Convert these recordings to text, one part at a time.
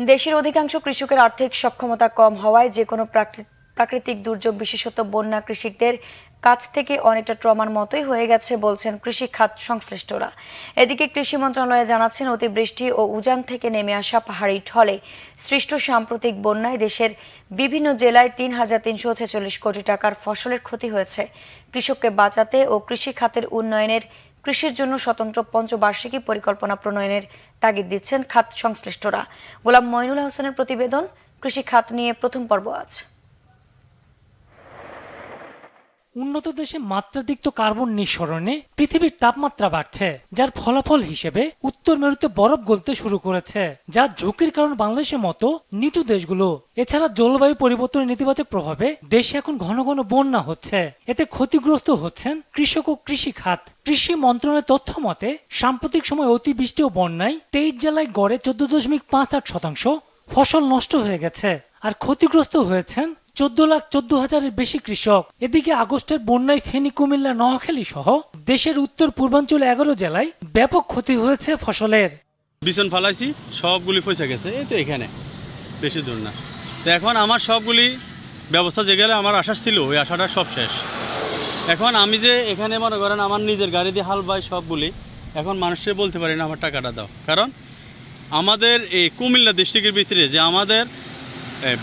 দেশের অধিকাংশ কৃষকের আর্থিক সক্ষমতা কম হওয়ায় যে কোনো প্রাকৃতিক দুর্যোগ বিশেষত বন্যা কৃষকদের কাছ থেকে অনেকটা ট্রমার মতোই হয়ে গেছে বলছেন কৃষি খাত সংশ্লিষ্টরা। এদিকে কৃষি মন্ত্রণালয় জানাচ্ছেন, অতিবৃষ্টি ও উজান থেকে নেমে আসা পাহাড়ি ঢলে সৃষ্ট সাম্প্রতিক বন্যায় দেশের বিভিন্ন জেলায় ৩,৩৪৬ কোটি টাকার ফসলের ক্ষতি হয়েছে। কৃষককে বাঁচাতে ও কৃষি খাতের উন্নয়নের কৃষির জন্য স্বতন্ত্র পঞ্চবার্ষিকী পরিকল্পনা প্রণয়নের তাগিদ দিচ্ছেন খাত সংশ্লিষ্টরা। গোলাম মঈনুল হোসেনের প্রতিবেদন। কৃষি খাত নিয়ে প্রথম পর্ব আজ। উন্নত দেশে মাত্রাতিরিক্ত কার্বন নিঃসরণে পৃথিবীর তাপমাত্রা বাড়ছে, যার ফলাফল হিসেবে উত্তর মেরুতে বরফ গলতে শুরু করেছে, যা ঝুঁকির কারণ বাংলাদেশের মতো নিচু দেশগুলো। এছাড়া জলবায়ু পরিবর্তনের নেতিবাচক প্রভাবে দেশে এখন ঘন ঘন বন্যা হচ্ছে। এতে ক্ষতিগ্রস্ত হচ্ছেন কৃষক ও কৃষি খাত। কৃষি মন্ত্রণালয়ের তথ্য মতে সাম্প্রতিক সময় অতিবৃষ্টি ও বন্যায় 23 জেলায় গড়ে 14.58% ফসল নষ্ট হয়ে গেছে, আর ক্ষতিগ্রস্ত হয়েছেন 14,14,000-এর বেশি কৃষক। এদিকে আগস্টের বন্যায় ফেনী, কুমিল্লা, নোয়াখালী সহ দেশের উত্তর পূর্বাঞ্চলে 11 জেলায় ব্যাপক ক্ষতি হয়েছে ফসলের। বিছন ফালাইছি, সবগুলি পয়সা গেছে, এই তো এখানে বেশি দূর না। তো এখন আমার সবগুলি ব্যবস্থা যে গেলে আমার আশা ছিল, ওই আশাটা সব শেষ। এখন আমি যে এখানে মনে করেন আমার নিজের গাড়ি দিয়ে হাল বাই সবগুলি, এখন মানুষকে বলতে পারি না আমার টাকাটা দাও, কারণ আমাদের এই কুমিল্লা ডিস্ট্রিক্টের ভিতরে যে আমাদের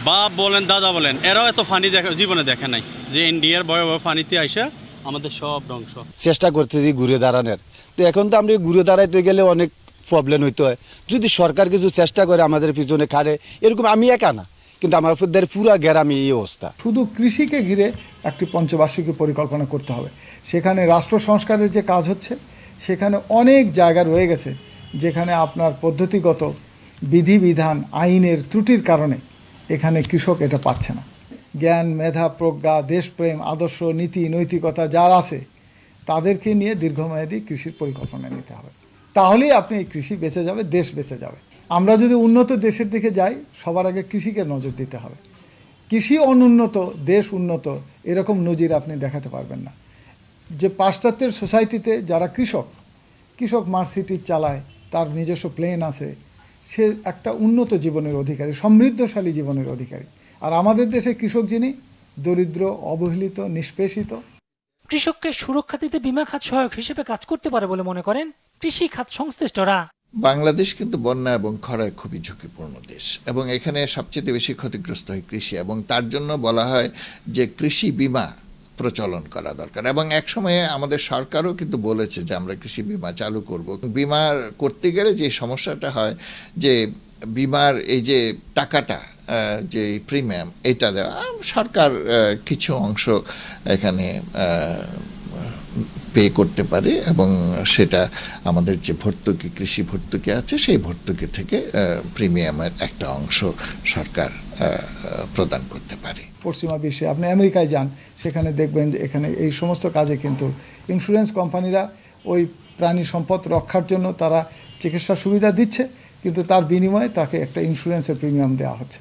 বাপ বলেন, দাদা বলেন, এরাও এত ফানি জীবনে দেখে নাই যে ইন্ডিয়ার বড় বড় ফানিতে আইসা আমাদের সব ধ্বংস। চেষ্টা করতেছি ঘুরে দাঁড়ানোর, তো এখন তো আমরা ঘুরে দাঁড়াইতে গেলে অনেক প্রবলেম হইতে হয়। যদি সরকার কিছু চেষ্টা করে আমাদের পিছনে খাড়ে, এরকম আমি একা না, কিন্তু আমার পুরো গ্রামে এই অবস্থা। শুধু কৃষিকে ঘিরে একটি পঞ্চবার্ষিকী পরিকল্পনা করতে হবে। সেখানে রাষ্ট্র সংস্কারের যে কাজ হচ্ছে, সেখানে অনেক জায়গা রয়ে গেছে যেখানে আপনার পদ্ধতিগত বিধিবিধান, আইনের ত্রুটির কারণে এখানে কৃষক এটা পাচ্ছে না। জ্ঞান, মেধা, প্রজ্ঞা, দেশপ্রেম, আদর্শ, নীতি, নৈতিকতা যার আছে, তাদেরকে নিয়ে দীর্ঘমেয়াদী কৃষির পরিকল্পনা নিতে হবে। তাহলেই আপনি এই কৃষি বেঁচে যাবে, দেশ বেঁচে যাবে। আমরা যদি উন্নত দেশের দিকে যাই, সবার আগে কৃষিকে নজর দিতে হবে। কৃষি অনুন্নত, দেশ উন্নত, এরকম নজির আপনি দেখাতে পারবেন না। যে পাশ্চাত্যের সোসাইটিতে যারা কৃষক মার্সিডিজ চালায়, তার নিজস্ব প্লেন আছে, সে একটা উন্নত জীবনের অধিকারী, সমৃদ্ধশালী জীবনের অধিকারী। আর আমাদের দেশে কৃষক যিনি দরিদ্র, অবহেলিত, নিষ্পেষিত। কৃষককে সুরক্ষা দিতে বীমা খাত সহায়ক হিসেবে কাজ করতে পারে বলে মনে করেন কৃষি খাত সংশ্লিষ্টরা। বাংলাদেশ কিন্তু বন্যা এবং খরায় খুবই ঝুঁকিপূর্ণ দেশ, এবং এখানে সবচেয়ে বেশি ক্ষতিগ্রস্ত হয় কৃষি, এবং তার জন্য বলা হয় যে কৃষি বীমা প্রচলন করা দরকার। এবং এক সময়ে আমাদের সরকারও কিন্তু বলেছে যে আমরা কৃষি বীমা চালু করব। বীমার করতে গেলে যে সমস্যাটা হয়, যে বীমার এই যে টাকাটা, যে প্রিমিয়াম, এটা দেওয়া সরকার কিছু অংশ এখানে পে করতে পারে, এবং সেটা আমাদের যে ভর্তুকি, কৃষি ভর্তুকি আছে, সেই ভর্তুকি থেকে প্রিমিয়ামের একটা অংশ সরকার প্রদান করতে পারে। পশ্চিমা বিশ্বে আপনি আমেরিকায় যান, সেখানে দেখবেন যে এখানে এই সমস্ত কাজে কিন্তু ইন্স্যুরেন্স কোম্পানিরা ওই প্রাণী সম্পদ রক্ষার জন্য তারা চিকিৎসা সুবিধা দিচ্ছে, কিন্তু তার বিনিময়ে তাকে একটা ইন্স্যুরেন্সের প্রিমিয়াম দেওয়া হচ্ছে।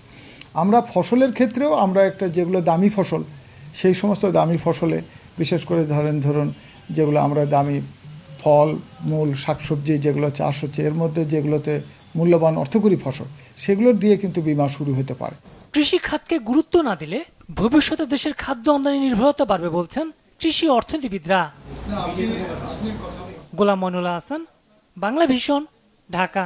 আমরা ফসলের ক্ষেত্রেও আমরা একটা যেগুলো দামি ফসল, সেই সমস্ত দামি ফসলে বিশেষ করে ধরুন যেগুলো আমরা দামি ফল, মূল, শাকসবজি যেগুলো চাষ হচ্ছে, এর মধ্যে যেগুলোতে মূল্যবান অর্থকরী ফসল, সেগুলো দিয়ে কিন্তু বীমা শুরু হতে পারে। কৃষি খাতকে গুরুত্ব না দিলে ভবিষ্যতে দেশের খাদ্য আমদানি নির্ভরতা বাড়বে বলছেন কৃষি অর্থনীতিবিদরা। গোলাম মঈনুল হোসেন, বাংলা ভিশন, ঢাকা।